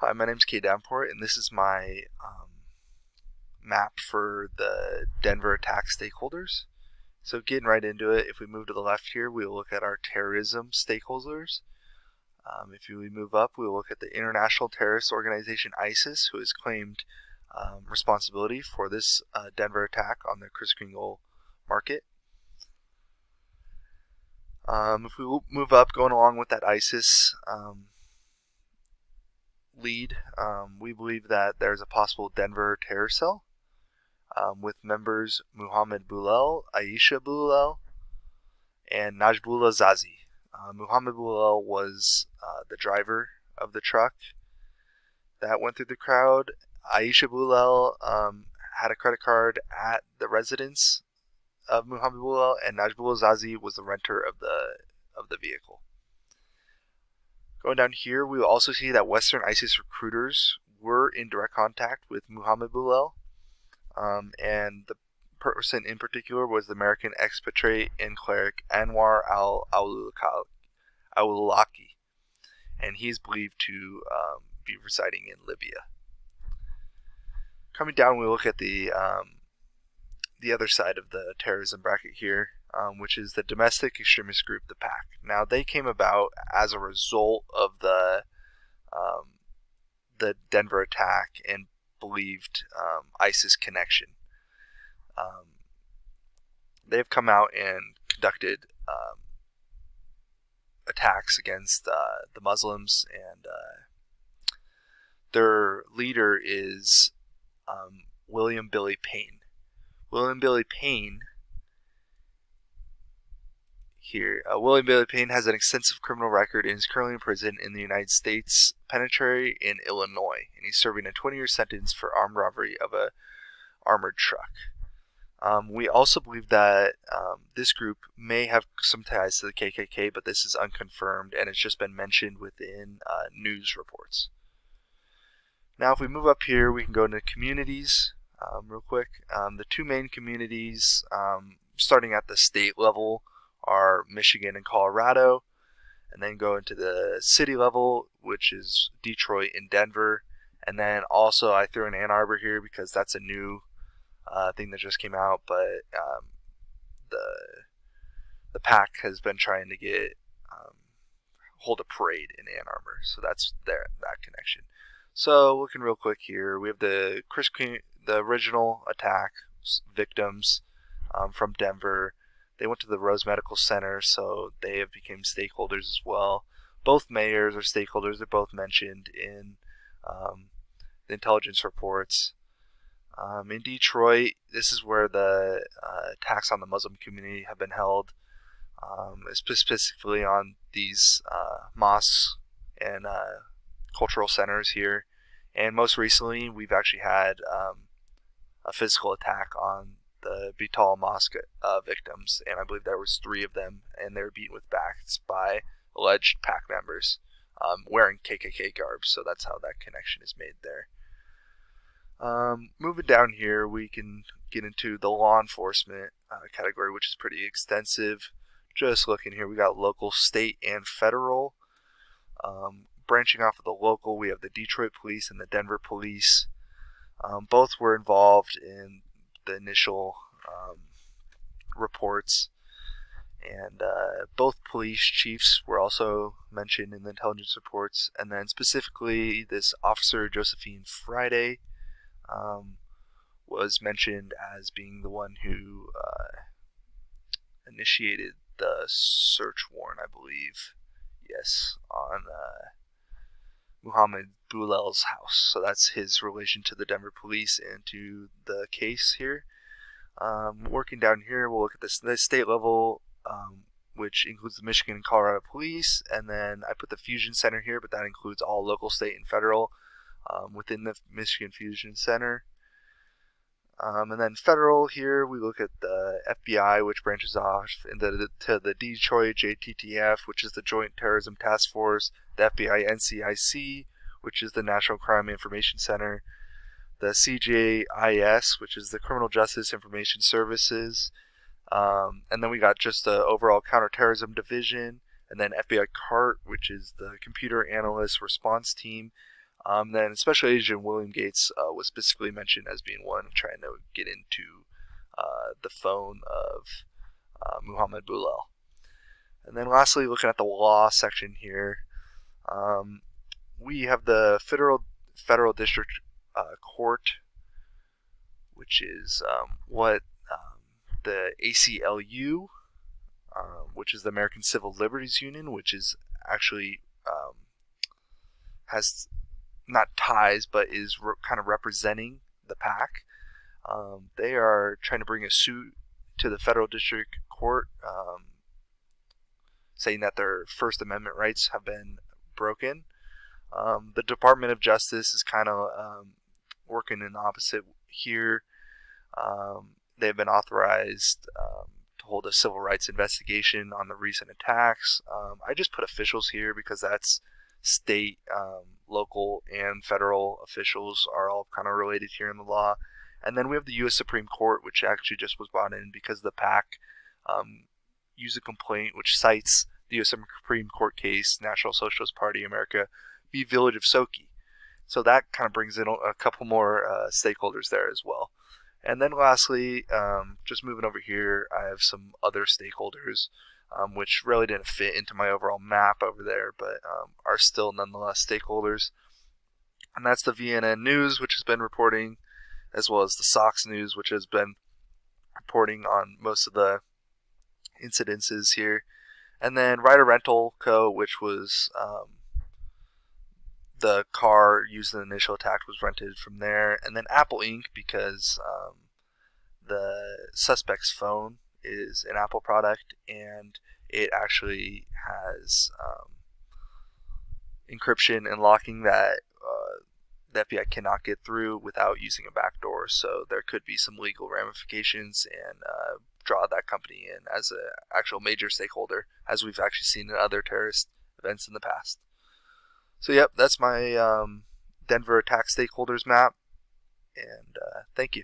Hi, my name is Kay Davenport, and this is my map for the Denver attack stakeholders. So getting right into it, if we move to the left here, we'll look at our terrorism stakeholders. If we move up, we'll look at the international terrorist organization ISIS, who has claimed responsibility for this Denver attack on the Kris Kringle market. If we move up, going along with that ISIS lead, we believe that there's a possible Denver terror cell with members Muhammad Boulel, Aisha Boulel, and Najbullah Zazi. Muhammad Boulel was the driver of the truck that went through the crowd. Aisha Boulel had a credit card at the residence of Muhammad Boulel, and Najbullah Zazi was the renter of the vehicle. Going down here, we will also see that Western ISIS recruiters were in direct contact with Muhammad Boulel, and the person in particular was the American expatriate and cleric Anwar al-Awlaki, and he's believed to be residing in Libya. Coming down, we look at the other side of the terrorism bracket here, which is the domestic extremist group, the PAC. Now, they came about as a result of the Denver attack and believed ISIS connection. They've come out and conducted attacks against the Muslims, and their leader is William Billy Payne. William Billy Payne has an extensive criminal record and is currently in prison in the United States Penitentiary in Illinois, and he's serving a 20-year sentence for armed robbery of a armored truck. We also believe that this group may have some ties to the KKK, but this is unconfirmed, and it's just been mentioned within news reports. Now, if we move up here, we can go into communities real quick. The two main communities, starting at the state level, are Michigan and Colorado, and then go into the city level, which is Detroit and Denver, and then also I threw in Ann Arbor here because that's a new thing that just came out, but the PAC has been trying to get hold a parade in Ann Arbor, so that's that connection. So looking real quick here, we have the original attack victims from Denver. They went to the Rose Medical Center, so they have become stakeholders as well. Both mayors are stakeholders. They're both mentioned in the intelligence reports. In Detroit, this is where the attacks on the Muslim community have been held, specifically on these mosques and cultural centers here. And most recently, we've actually had a physical attack on the Bital Mosque victims, and I believe there was 3 of them, and they were beaten with bats by alleged PAC members wearing KKK garb, so that's how that connection is made there. Moving down here, we can get into the law enforcement category, which is pretty extensive. Just looking here, we got local, state, and federal. Branching off of the local, we have the Detroit Police and the Denver Police. Both were involved in the initial reports, and both police chiefs were also mentioned in the intelligence reports, and then specifically this officer Josephine Friday was mentioned as being the one who initiated the search warrant, I believe, yes, on Muhammad Boulel's house. So that's his relation to the Denver Police and to the case here. Working down here, we'll look at the state level, which includes the Michigan and Colorado Police, and then I put the Fusion Center here, but that includes all local, state, and federal within the Michigan Fusion Center. And then federal here, we look at the FBI, which branches off to the Detroit JTTF, which is the Joint Terrorism Task Force, the FBI NCIC, which is the National Crime Information Center, the CJIS, which is the Criminal Justice Information Services, and then we got just the overall Counterterrorism Division, and then FBI CART, which is the Computer Analyst Response Team, Then Special Agent William Gates was specifically mentioned as being one trying to get into the phone of Muhammad Bulal. And then lastly, looking at the law section here, we have the Federal District Court, which is what the ACLU, which is the American Civil Liberties Union, which is actually has not ties, but is kind of representing the PAC. They are trying to bring a suit to the Federal District Court, saying that their First Amendment rights have been broken. The Department of Justice is kind of working in the opposite here. They've been authorized to hold a civil rights investigation on the recent attacks. I just put officials here because that's state, local, and federal officials are all kind of related here in the law. And then we have the U.S. Supreme Court, which actually just was brought in because the PAC used a complaint which cites the U.S. Supreme Court case, National Socialist Party America v. Village of Soki. So that kind of brings in a couple more stakeholders there as well. And then lastly, just moving over here, I have some other stakeholders which really didn't fit into my overall map over there, but are still nonetheless stakeholders. And that's the VNN News, which has been reporting, as well as the Sox News, which has been reporting on most of the incidences here. And then Ryder Rental Co., which was the car used in the initial attack, was rented from there. And then Apple Inc., because the suspect's phone is an Apple product, and it actually has encryption and locking that the FBI cannot get through without using a backdoor. So there could be some legal ramifications and draw that company in as an actual major stakeholder, as we've actually seen in other terrorist events in the past. So yep, that's my Denver attack stakeholders map, and thank you.